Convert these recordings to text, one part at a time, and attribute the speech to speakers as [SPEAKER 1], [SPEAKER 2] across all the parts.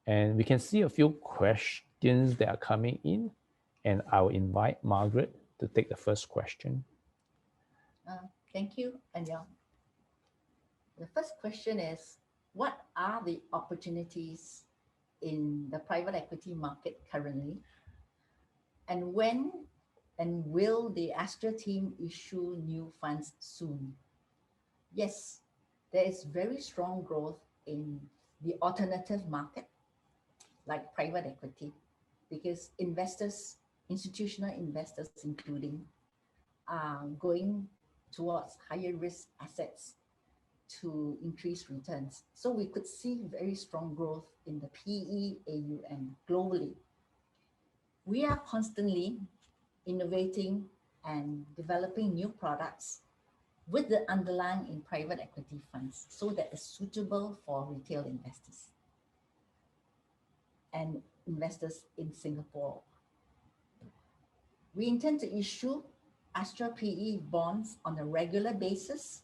[SPEAKER 1] And we can see a few questions that are coming in, and I will invite Margaret to take the first question.
[SPEAKER 2] Thank you, Anyang. The first question is, what are the opportunities in the private equity market currently? And when and will the Astrea team issue new funds soon? Yes, there is very strong growth in the alternative market, like private equity, because investors, institutional investors including, are going towards higher risk assets to increase returns. So we could see very strong growth in the PE AUM globally. We are constantly innovating and developing new products with the underlying in private equity funds so that it's suitable for retail investors and investors in Singapore. We intend to issue Astrea PE bonds on a regular basis.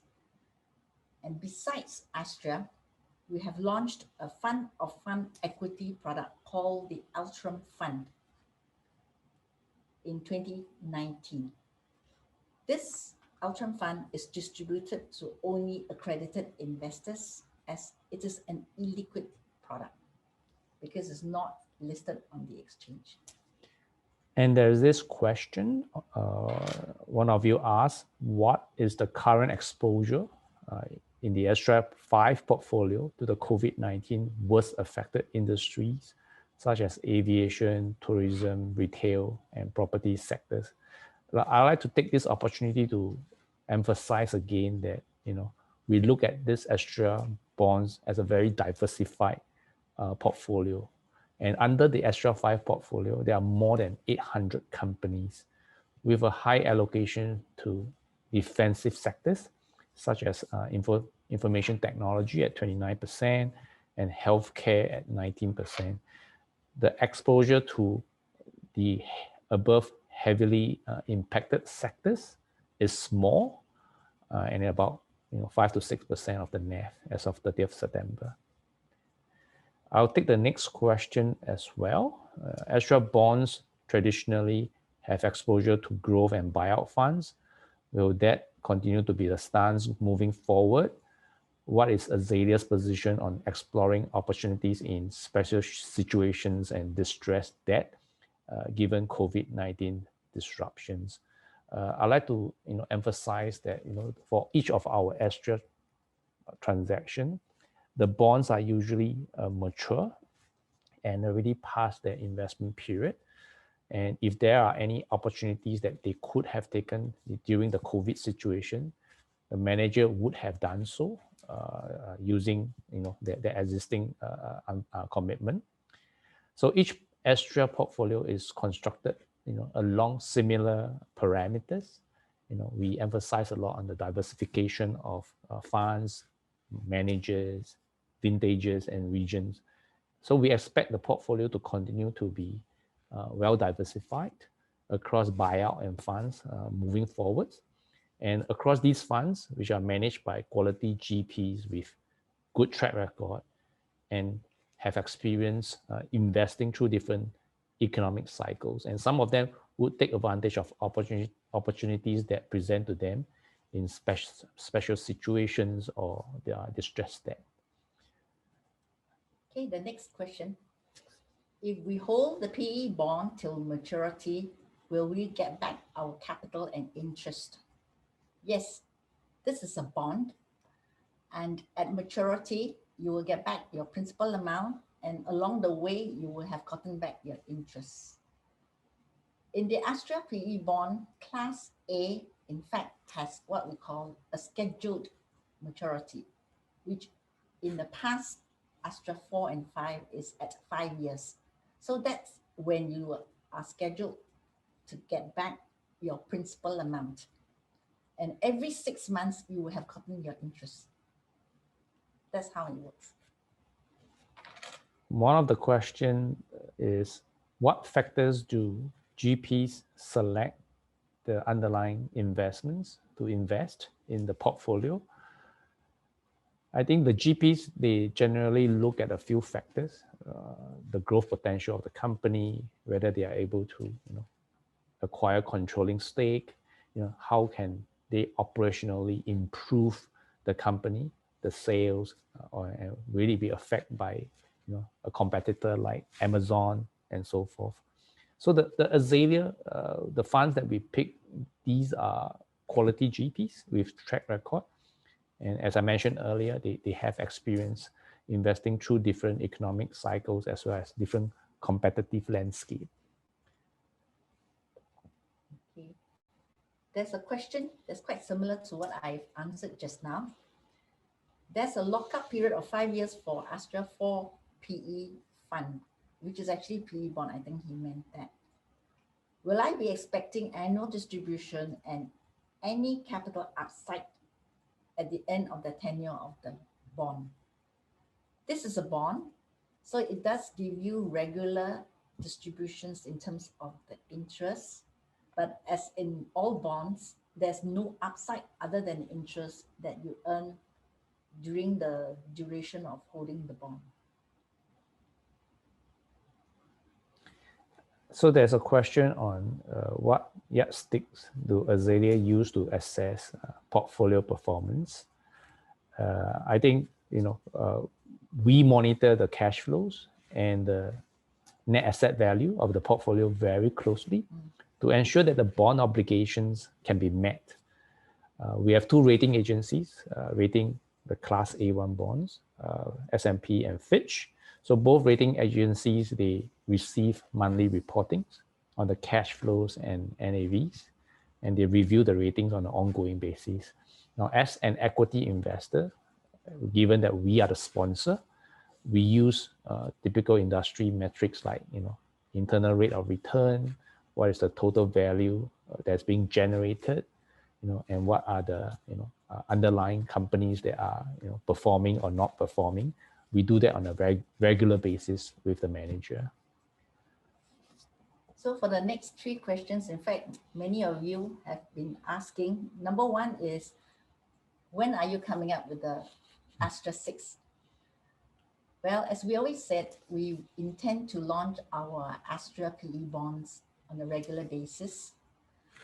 [SPEAKER 2] And besides Astrea, we have launched a fund of fund equity product called the Ultram Fund in 2019. This Ultram Fund is distributed to only accredited investors as it is an illiquid product because it's not listed on the exchange.
[SPEAKER 1] And there's this question, one of you asked, what is the current exposure in the Astrea 5 portfolio to the COVID-19 worst affected industries, such as aviation, tourism, retail, and property sectors? I'd like to take this opportunity to emphasize again that, we look at this Astrea bonds as a very diversified portfolio. And under the Astrea 5 portfolio, there are more than 800 companies with a high allocation to defensive sectors, such as information technology at 29% and healthcare at 19%. The exposure to the above heavily impacted sectors is small and about 5 to 6% of the NAV as of 30th September. I'll take the next question as well. Astrea bonds traditionally have exposure to growth and buyout funds. Will that continue to be the stance moving forward? What is Azalea's position on exploring opportunities in special situations and distressed debt, given COVID-19 disruptions? I'd like to emphasize that for each of our Astrea transaction, the bonds are usually mature and already past their investment period. And if there are any opportunities that they could have taken during the COVID situation, the manager would have done so using their existing commitment. So each Astrea portfolio is constructed along similar parameters. We emphasize a lot on the diversification of funds, managers, vintages, and regions. So we expect the portfolio to continue to be well diversified across buyout and funds moving forward. And across these funds, which are managed by quality GPs with good track record and have experience investing through different economic cycles. And some of them would take advantage of opportunities that present to them in special situations or they are distressed debt.
[SPEAKER 2] Okay, the next question. If we hold the PE bond till maturity, will we get back our capital and interest? Yes, this is a bond, and at maturity, you will get back your principal amount, and along the way, you will have gotten back your interest. In the Astrea PE bond, Class A, in fact, has what we call a scheduled maturity, which in the past, Astrea 4 and 5 is at 5 years. So that's when you are scheduled to get back your principal amount. And every 6 months, you will have gotten your interest. That's how it works.
[SPEAKER 1] One of the questions is, what factors do GPs select the underlying investments to invest in the portfolio? I think the GPs, they generally look at a few factors. the growth potential of the company, whether they are able to acquire controlling stake, how can they operationally improve the company, the sales, or really be affected by a competitor like Amazon and so forth. So the Azalea, the funds that we pick, these are quality GPs with track record. And as I mentioned earlier, they have experience investing through different economic cycles as well as different competitive landscape.
[SPEAKER 2] Okay. There's a question that's quite similar to what I've answered just now. There's a lockup period of 5 years for Astrea 4 PE fund, which is actually PE bond. I think he meant that. Will I be expecting annual distribution and any capital upside at the end of the tenure of the bond? This is a bond, so it does give you regular distributions in terms of the interest, but as in all bonds, there's no upside other than interest that you earn during the duration of holding the bond.
[SPEAKER 1] So there's a question on what yardsticks do Azalea use to assess portfolio performance. I think we monitor the cash flows and the net asset value of the portfolio very closely to ensure that the bond obligations can be met. We have two rating agencies rating the Class A1 bonds, S&P and Fitch. So both rating agencies, they receive monthly reportings on the cash flows and NAVs, and they review the ratings on an ongoing basis. Now, as an equity investor, given that we are the sponsor, we use typical industry metrics like internal rate of return, what is the total value that's being generated, and what are the underlying companies that are performing or not performing. We do that on a very regular basis with the manager.
[SPEAKER 2] So for the next 3 questions, in fact, many of you have been asking. Number 1 is, when are you coming up with the Astrea 6? Well, as we always said, we intend to launch our Astrea PE bonds on a regular basis.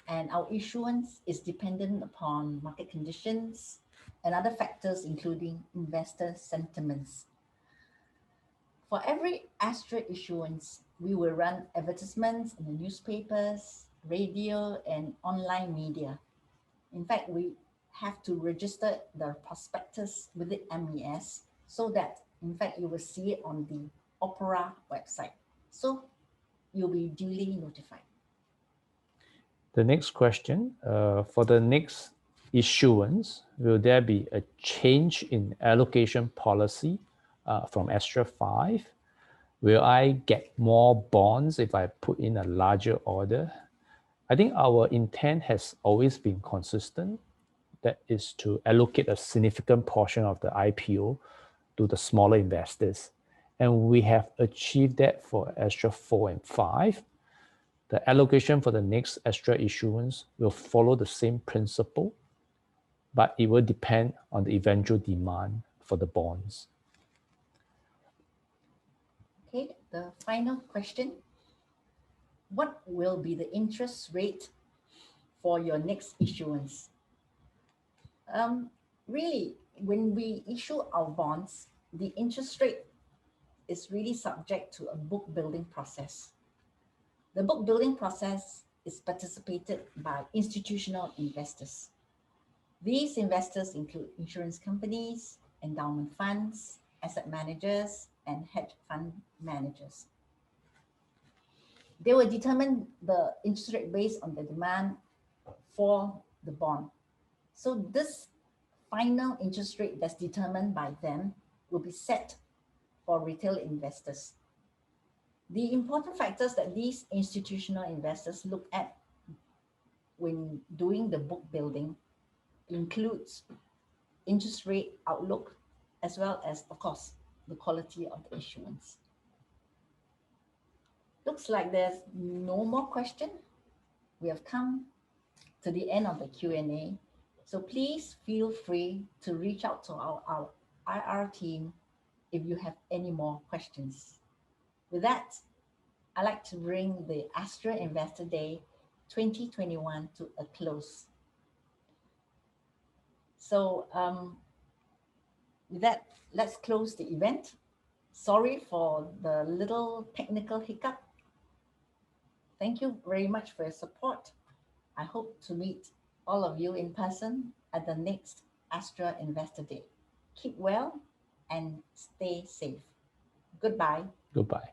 [SPEAKER 2] And our issuance is dependent upon market conditions and other factors, including investor sentiments. For every Astrea issuance, we will run advertisements in the newspapers, radio, and online media. In fact, we have to register the prospectus with the MES so that, in fact, you will see it on the Opera website. So you'll be duly notified.
[SPEAKER 1] The next question, for the next issuance, will there be a change in allocation policy from Astrea 5? Will I get more bonds if I put in a larger order? I think our intent has always been consistent. That is to allocate a significant portion of the IPO to the smaller investors. And we have achieved that for Astrea 4 and 5. The allocation for the next Astrea issuance will follow the same principle, but it will depend on the eventual demand for the bonds.
[SPEAKER 2] Okay, the final question. What will be the interest rate for your next issuance? Really, when we issue our bonds, the interest rate is really subject to a book building process. The book building process is participated by institutional investors. These investors include insurance companies, endowment funds, asset managers, and hedge fund managers. They will determine the interest rate based on the demand for the bond. So this final interest rate that's determined by them will be set for retail investors. The important factors that these institutional investors look at when doing the book building includes interest rate outlook, as well as, of course, the quality of the issuance. Looks like there's no more question. We have come to the end of the Q&A. So please feel free to reach out to our IR team if you have any more questions. With that, I'd like to bring the Astrea Investor Day 2021 to a close. So with that, let's close the event. Sorry for the little technical hiccup. Thank you very much for your support. I hope to meet all of you in person at the next Astrea Investor Day. Keep well and stay safe. Goodbye.
[SPEAKER 1] Goodbye.